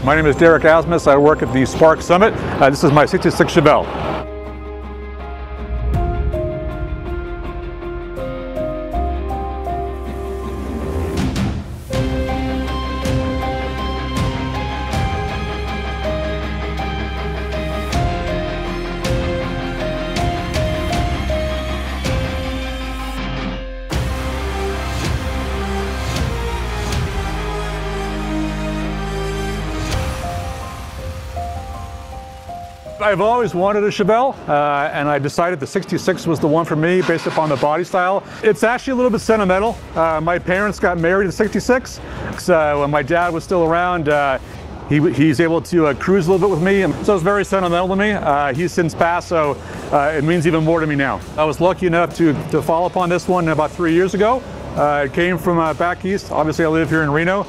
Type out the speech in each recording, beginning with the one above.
My name is Derek Asmus. I work at the Spark Summit. This is my 66 Chevelle. I've always wanted a Chevelle, and I decided the 66 was the one for me based upon the body style. It's actually a little bit sentimental. My parents got married in '66, so when my dad was still around, he's able to cruise a little bit with me, and so it's very sentimental to me. He's since passed, so it means even more to me now. I was lucky enough to fall upon this one about 3 years ago. It came from back east. Obviously, I live here in Reno.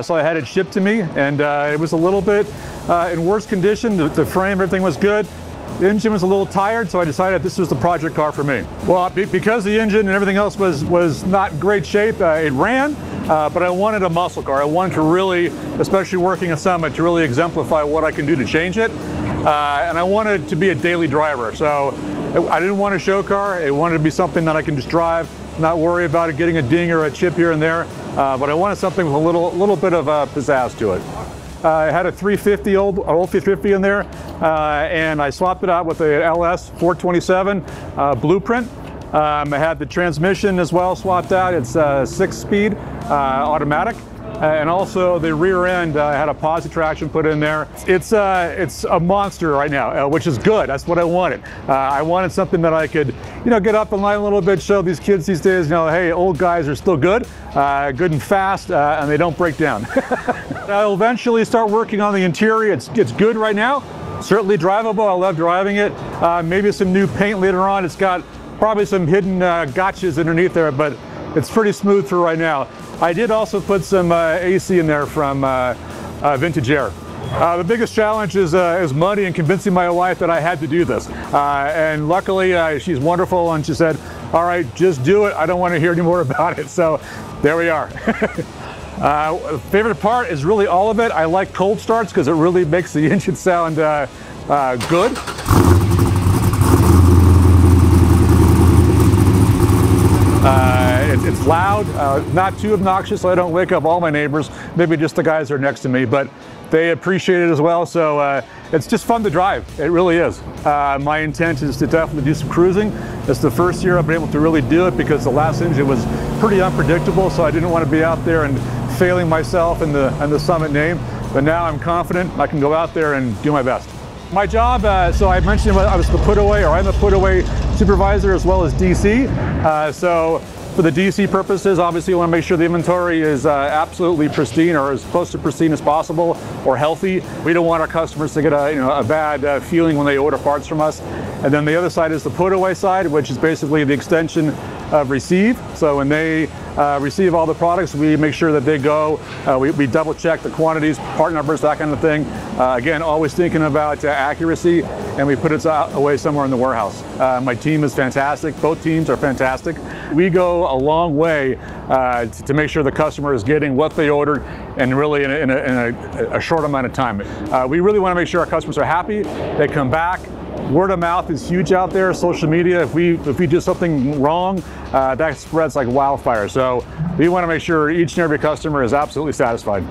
So I had it shipped to me, and it was a little bit in worse condition. The frame, everything was good. The engine was a little tired, so I decided this was the project car for me. Well, because the engine and everything else was not in great shape, it ran, but I wanted a muscle car. I wanted to really, especially working a Summit, to really exemplify what I can do to change it. And I wanted it to be a daily driver. So I didn't want a show car. It wanted to be something that I can just drive, not worry about it getting a ding or a chip here and there. But I wanted something with a little bit of pizzazz to it. I had a 350 old 350 in there, and I swapped it out with a LS 427 blueprint. I had the transmission as well swapped out. It's 6-speed automatic. And also the rear end, I had a positive traction put in there. It's a monster right now, which is good. That's what I wanted. I wanted something that I could, get up in line a little bit, show these kids these days, hey, old guys are still good and fast, and they don't break down. I'll eventually start working on the interior. It's good right now. Certainly drivable. I love driving it. Maybe some new paint later on. It's got probably some hidden gotchas underneath there, but it's pretty smooth for right now. I did also put some AC in there from Vintage Air. The biggest challenge is money and convincing my wife that I had to do this. And luckily, she's wonderful, and she said, all right, just do it. I don't want to hear any more about it. So there we are. Favorite part is really all of it. I like cold starts because it really makes the engine sound good. It's loud, not too obnoxious, so I don't wake up all my neighbors, maybe just the guys that are next to me, but they appreciate it as well, so it's just fun to drive. It really is. My intent is to definitely do some cruising. It's the first year I've been able to really do it because the last engine was pretty unpredictable, so I didn't want to be out there and failing myself in the Summit name, but now I'm confident I can go out there and do my best. My job, so I mentioned I was the put-away, or I'm the put-away supervisor as well as DC. So for the DC purposes, obviously you want to make sure the inventory is absolutely pristine, or as close to pristine as possible, or healthy. We don't want our customers to get a bad feeling when they order parts from us. And then the other side is the put-away side, which is basically the extension of receive. So when they receive all the products, we make sure that they go, we double check the quantities, part numbers, that kind of thing. Again, always thinking about accuracy, and we put it away somewhere in the warehouse. My team is fantastic. Both teams are fantastic. We go a long way to make sure the customer is getting what they ordered, and really in a short amount of time. We really want to make sure our customers are happy, they come back. Word of mouth is huge out there, social media. If we do something wrong, that spreads like wildfire. So we want to make sure each and every customer is absolutely satisfied.